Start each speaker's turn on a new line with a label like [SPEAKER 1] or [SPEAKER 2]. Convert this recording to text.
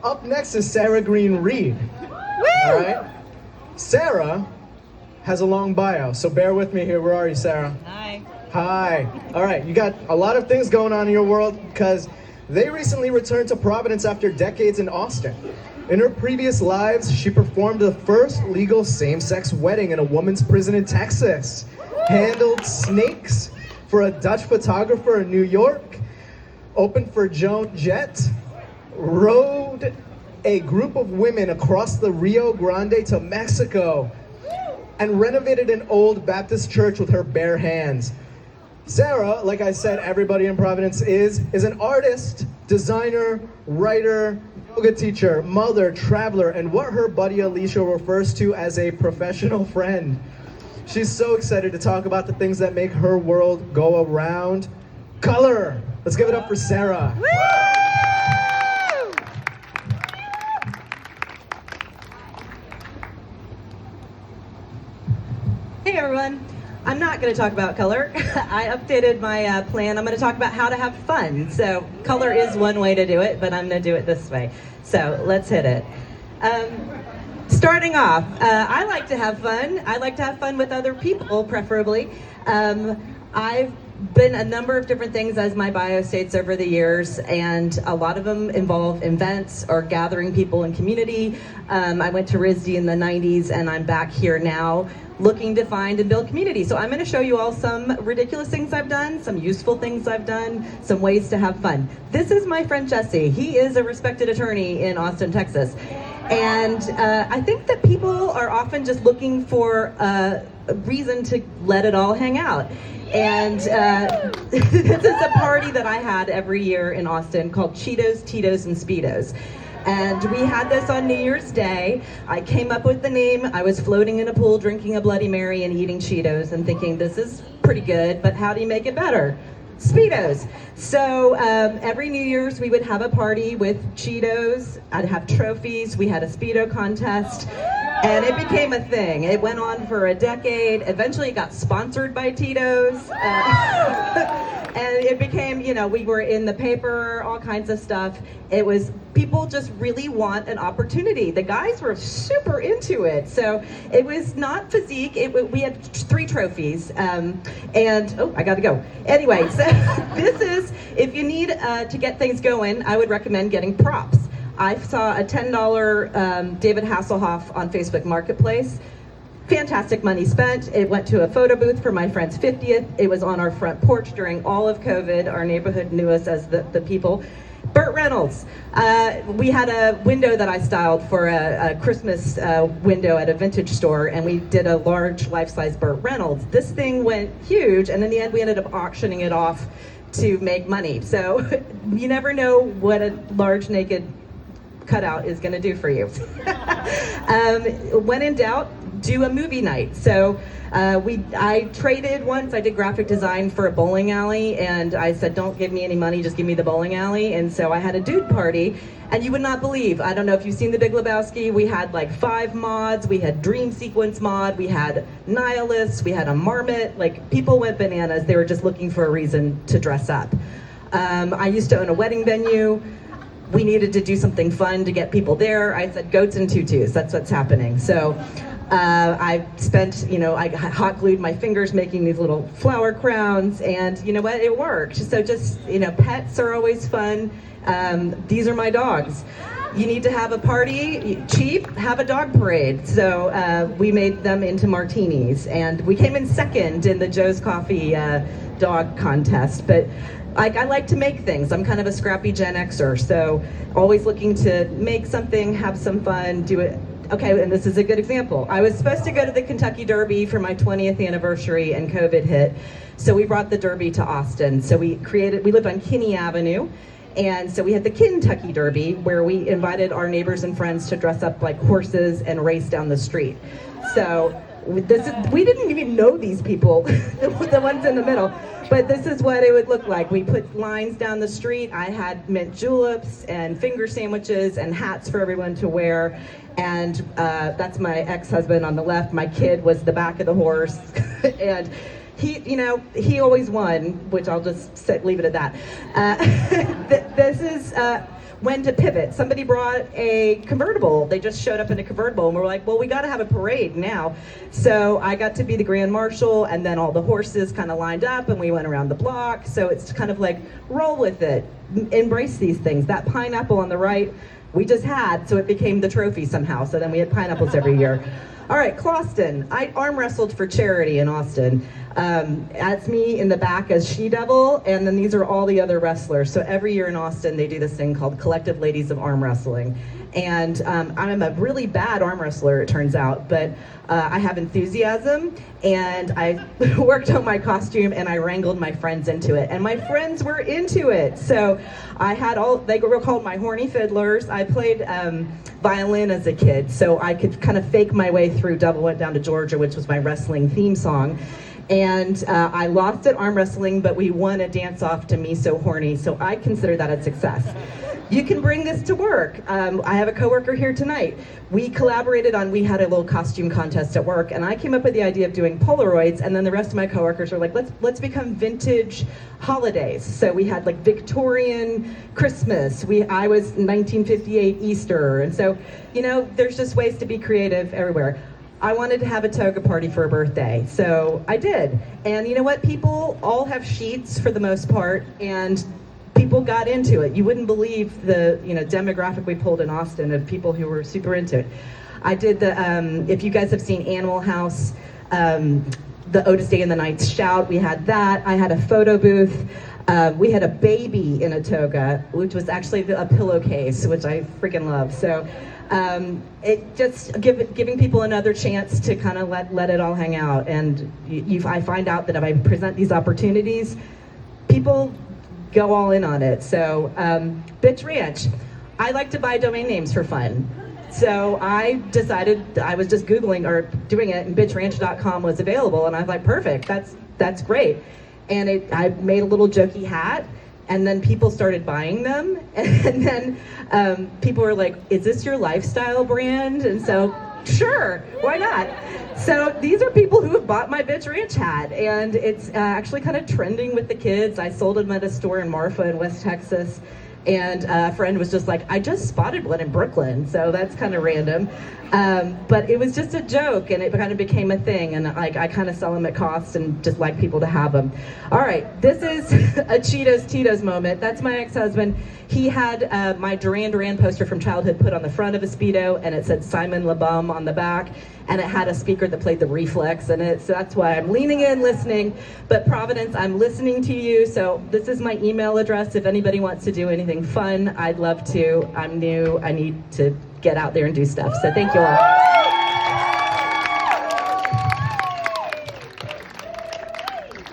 [SPEAKER 1] Up next is Sarah Greene Reed. All right. Sarah has a long bio, so bear with me here. Where are you, Sarah?
[SPEAKER 2] Hi.
[SPEAKER 1] Hi. All right, you got a lot of things going on in your world because they recently returned to Providence after decades in Austin. In her previous lives, she performed the first legal same-sex wedding in a woman's prison in Texas, handled snakes for a Dutch photographer in New York, opened for Joan Jett, rode a group of women across the Rio Grande to Mexico, and renovated an old Baptist church with her bare hands. Sarah, like I said, everybody in Providence is an artist, designer, writer, yoga teacher, mother, traveler, and what her buddy Alicia refers to as a professional friend. She's so excited to talk about the things that make her world go around. Color! Let's give it up for Sarah.
[SPEAKER 2] Woo! Hey everyone. I'm not going to talk about color. I updated my plan. I'm going to talk about how to have fun. So color is one way to do it, but I'm going to do it this way. So let's hit it. Starting off, I like to have fun. I like to have fun with other people, preferably. I've been a number of different things, as my bio states, over the years, and a lot of them involve events or gathering people in community. I went to RISD in the 90s, and I'm back here now looking to find and build community. So I'm going to show you all some ridiculous things I've done, some useful things I've done, some ways to have fun. This is my friend Jesse. He is a respected attorney in Austin, Texas. And I think that people are often just looking for a reason to let it all hang out. And this is a party that I had every year in Austin called Cheetos, Tito's, and Speedos. And we had this on New Year's Day. I came up with the name. I was floating in a pool, drinking a Bloody Mary and eating Cheetos and thinking, this is pretty good, but how do you make it better? Speedos. So every New Year's we would have a party with Cheetos. I'd have trophies. We had a Speedo contest. And it became a thing. It went on for a decade. Eventually it got sponsored by Tito's. And it became, you know, we were in the paper, all kinds of stuff. It was, people just really want an opportunity. The guys were super into it. So it was not physique. We had 3 trophies. And, oh, I gotta go. Anyway, so this is, if you need to get things going, I would recommend getting props. I saw a $10 David Hasselhoff on Facebook Marketplace. Fantastic money spent. It went to a photo booth for my friend's 50th. It was on our front porch during all of COVID. Our neighborhood knew us as the people. Burt Reynolds. We had a window that I styled for a Christmas window at a vintage store, and we did a large life-size Burt Reynolds. This thing went huge, and in the end we ended up auctioning it off to make money. So you never know what a large naked cutout is going to do for you. When in doubt, do a movie night. So I traded once. I did graphic design for a bowling alley, and I said, don't give me any money, just give me the bowling alley. And so I had a dude party, and you would not believe, I don't know if you've seen The Big Lebowski, we had like 5 mods. We had dream sequence mod, we had nihilists, we had a marmot. Like, people went bananas. They were just looking for a reason to dress up. I used to own a wedding venue. We needed to do something fun to get people there. I said, goats and tutus, that's what's happening. So I spent, I hot glued my fingers making these little flower crowns, and you know what, it worked. So just, pets are always fun. These are my dogs. You need to have a party, cheap, have a dog parade. So we made them into martinis, and we came in second in the Joe's Coffee dog contest. But I like to make things. I'm kind of a scrappy Gen Xer, so always looking to make something, have some fun, do it. Okay, and this is a good example. I was supposed to go to the Kentucky Derby for my 20th anniversary, and COVID hit. So we brought the Derby to Austin. So we lived on Kinney Avenue, and so we had the Kentucky Derby, where we invited our neighbors and friends to dress up like horses and race down the street. So we didn't even know these people, the ones in the middle. But this is what it would look like. We put lines down the street. I had mint juleps and finger sandwiches and hats for everyone to wear. And that's my ex-husband on the left. My kid was the back of the horse. And he always won, which I'll just leave it at that. when to pivot. Somebody brought a convertible. They just showed up in a convertible, and we're like, well, we got to have a parade now. So I got to be the grand marshal, and then all the horses kind of lined up, and we went around the block. So it's kind of like, roll with it, embrace these things. That pineapple on the right, we just had, so it became the trophy somehow. So then we had pineapples every year. All right, Clawston. I arm wrestled for charity in Austin. That's me in the back as She-Devil, and then these are all the other wrestlers. So every year in Austin, they do this thing called Collective Ladies of Arm Wrestling. And I'm a really bad arm wrestler, it turns out, but I have enthusiasm, and I worked on my costume, and I wrangled my friends into it. And my friends were into it. So I had they were called my horny fiddlers. I played violin as a kid, so I could kind of fake my way through Double Went Down to Georgia, which was my wrestling theme song. And I lost at arm wrestling, but we won a dance-off to Me So Horny, so I consider that a success. You can bring this to work. I have a coworker here tonight. We collaborated we had a little costume contest at work, and I came up with the idea of doing Polaroids, and then the rest of my coworkers were like, let's become vintage holidays. So we had like Victorian Christmas. I was 1958 Easter, and so, there's just ways to be creative everywhere. I wanted to have a toga party for a birthday, so I did. And you know what? People all have sheets for the most part, and people got into it. You wouldn't believe the demographic we pulled in Austin of people who were super into it. I did if you guys have seen Animal House, the Otis Day and the Night's Shout, we had that. I had a photo booth. We had a baby in a toga, which was actually a pillowcase, which I freaking love. So it just giving people another chance to kind of let it all hang out. And I find out that if I present these opportunities, people go all in on it. So Bitch Ranch, I like to buy domain names for fun. So I decided, I was just Googling or doing it, and bitchranch.com was available, and I was like, perfect, that's great. And I made a little jokey hat, and then people started buying them, and then people were like, is this your lifestyle brand? And so, sure, why not? So these are people who have bought my Bitch Ranch hat, and it's actually kind of trending with the kids. I sold them at a store in Marfa in West Texas, and a friend was just like, I just spotted one in Brooklyn, so that's kind of random. But it was just a joke, and it kind of became a thing, and I kind of sell them at cost and just like people to have them. All right, this is a Cheetos Tito's moment. That's my ex-husband. He had my Duran Duran poster from childhood put on the front of a Speedo, and it said Simon LeBum on the back, and it had a speaker that played the Reflex in it, so that's why I'm leaning in, listening. But Providence, I'm listening to you, so this is my email address. If anybody wants to do anything fun, I'd love to. I'm new, I need to get out there and do stuff, so thank you all.